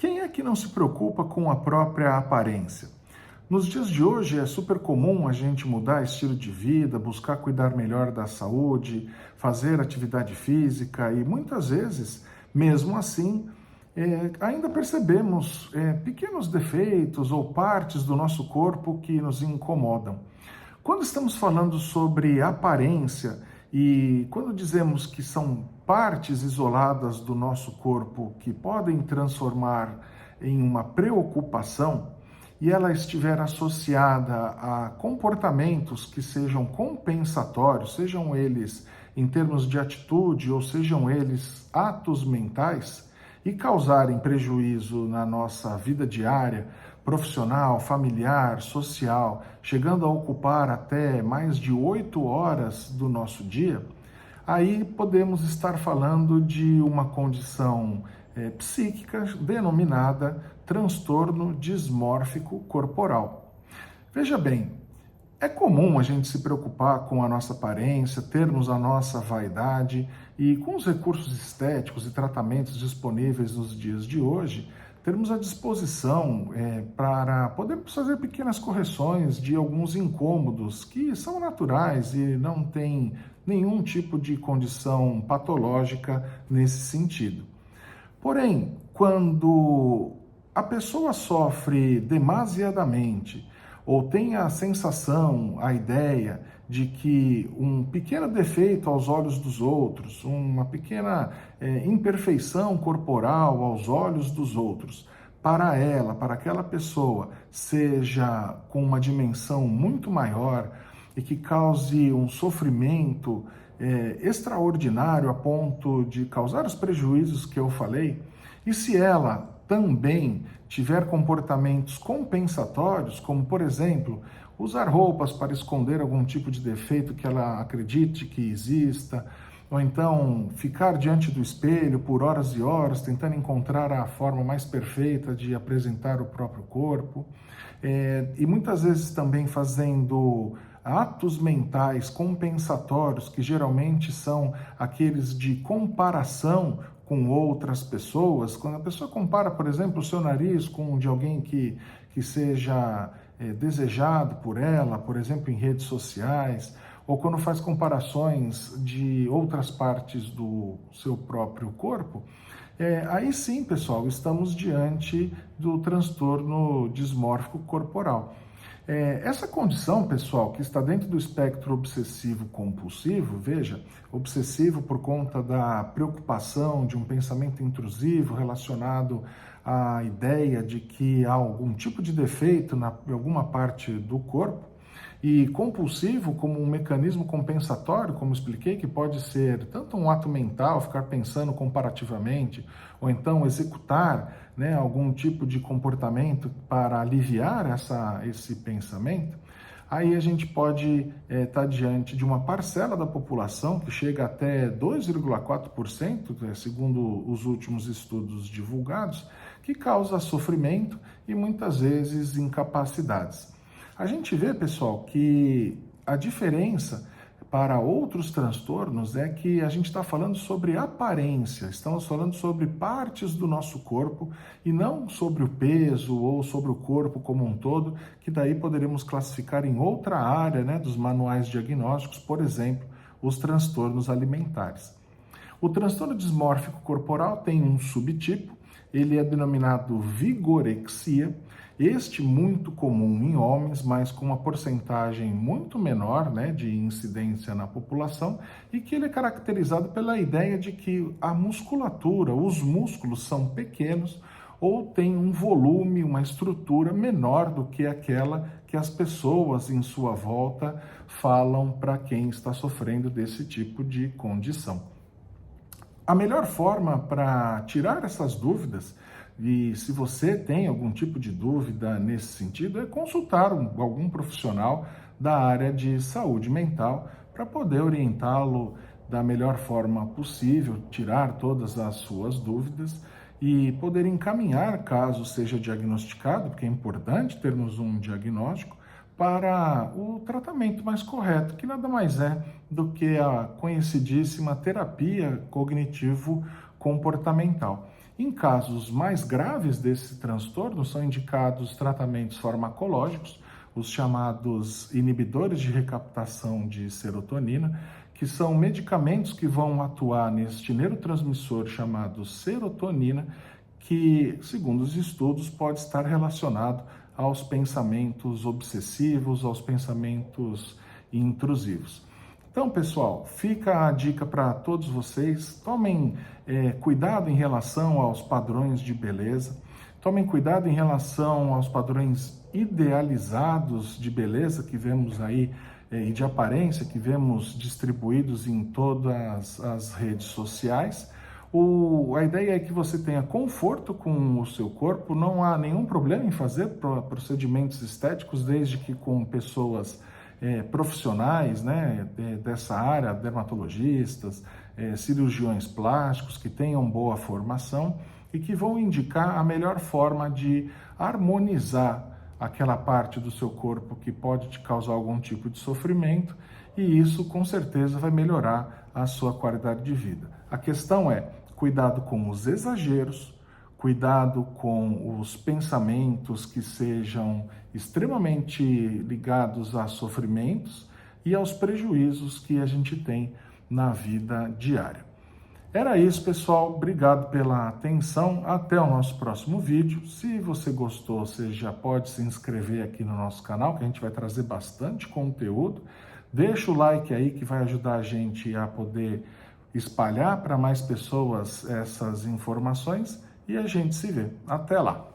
Quem é que não se preocupa com a própria aparência? Nos dias de hoje é super comum a gente mudar estilo de vida, buscar cuidar melhor da saúde, fazer atividade física e muitas vezes, mesmo assim, ainda percebemos pequenos defeitos ou partes do nosso corpo que nos incomodam. Quando estamos falando sobre aparência e quando dizemos que são partes isoladas do nosso corpo que podem transformar em uma preocupação e ela estiver associada a comportamentos que sejam compensatórios, sejam eles em termos de atitude ou sejam eles atos mentais, e causarem prejuízo na nossa vida diária, profissional, familiar, social, chegando a ocupar até mais de 8 horas do nosso dia, aí podemos estar falando de uma condição psíquica denominada transtorno dismórfico corporal. Veja bem, é comum a gente se preocupar com a nossa aparência, termos a nossa vaidade e com os recursos estéticos e tratamentos disponíveis nos dias de hoje, termos à disposição para podermos fazer pequenas correções de alguns incômodos que são naturais e não têm nenhum tipo de condição patológica nesse sentido. Porém, quando a pessoa sofre demasiadamente ou tem a sensação, a ideia de que um pequeno defeito aos olhos dos outros, uma pequena imperfeição corporal aos olhos dos outros, para ela, para aquela pessoa, seja com uma dimensão muito maior e que cause um sofrimento extraordinário a ponto de causar os prejuízos que eu falei, e se ela também tiver comportamentos compensatórios, como, por exemplo, usar roupas para esconder algum tipo de defeito que ela acredite que exista, ou então ficar diante do espelho por horas e horas, tentando encontrar a forma mais perfeita de apresentar o próprio corpo, e muitas vezes também fazendo atos mentais compensatórios, que geralmente são aqueles de comparação com outras pessoas. Quando a pessoa compara, por exemplo, o seu nariz com o de alguém que seja desejado por ela, por exemplo, em redes sociais, ou quando faz comparações de outras partes do seu próprio corpo, aí sim, pessoal, estamos diante do transtorno dismórfico corporal. Essa condição, pessoal, que está dentro do espectro obsessivo-compulsivo, veja, obsessivo por conta da preocupação de um pensamento intrusivo relacionado à ideia de que há algum tipo de defeito em alguma parte do corpo, e compulsivo como um mecanismo compensatório, como expliquei, que pode ser tanto um ato mental, ficar pensando comparativamente, ou então executar algum tipo de comportamento para aliviar esse pensamento. Aí a gente pode estar diante de uma parcela da população que chega até 2,4%, segundo os últimos estudos divulgados, que causa sofrimento e muitas vezes incapacidades. A gente vê, pessoal, que a diferença para outros transtornos é que a gente está falando sobre aparência, estamos falando sobre partes do nosso corpo e não sobre o peso ou sobre o corpo como um todo, que daí poderíamos classificar em outra área, dos manuais diagnósticos, por exemplo, os transtornos alimentares. O transtorno dismórfico corporal tem um subtipo, ele é denominado vigorexia, este muito comum em homens, mas com uma porcentagem muito menor de incidência na população, e que ele é caracterizado pela ideia de que a musculatura, os músculos são pequenos ou têm um volume, uma estrutura menor do que aquela que as pessoas em sua volta falam para quem está sofrendo desse tipo de condição. A melhor forma para tirar essas dúvidas, e se você tem algum tipo de dúvida nesse sentido, é consultar algum profissional da área de saúde mental para poder orientá-lo da melhor forma possível, tirar todas as suas dúvidas e poder encaminhar, caso seja diagnosticado, porque é importante termos um diagnóstico, para o tratamento mais correto, que nada mais é do que a conhecidíssima terapia cognitivo-comportamental. Em casos mais graves desse transtorno, são indicados tratamentos farmacológicos, os chamados inibidores de recaptação de serotonina, que são medicamentos que vão atuar neste neurotransmissor chamado serotonina, que, segundo os estudos, pode estar relacionado aos pensamentos obsessivos, aos pensamentos intrusivos. Então, pessoal, fica a dica para todos vocês, tomem cuidado em relação aos padrões de beleza, tomem cuidado em relação aos padrões idealizados de beleza que vemos aí e de aparência que vemos distribuídos em todas as redes sociais. A ideia é que você tenha conforto com o seu corpo, não há nenhum problema em fazer procedimentos estéticos, desde que com pessoas profissionais, né, dessa área, dermatologistas, cirurgiões plásticos que tenham boa formação e que vão indicar a melhor forma de harmonizar aquela parte do seu corpo que pode te causar algum tipo de sofrimento, e isso com certeza vai melhorar a sua qualidade de vida. A questão é cuidado com os exageros, cuidado com os pensamentos que sejam extremamente ligados a sofrimentos e aos prejuízos que a gente tem na vida diária. Era isso, pessoal. Obrigado pela atenção. Até o nosso próximo vídeo. Se você gostou, você já pode se inscrever aqui no nosso canal, que a gente vai trazer bastante conteúdo. Deixa o like aí que vai ajudar a gente a poder espalhar para mais pessoas essas informações e a gente se vê. Até lá!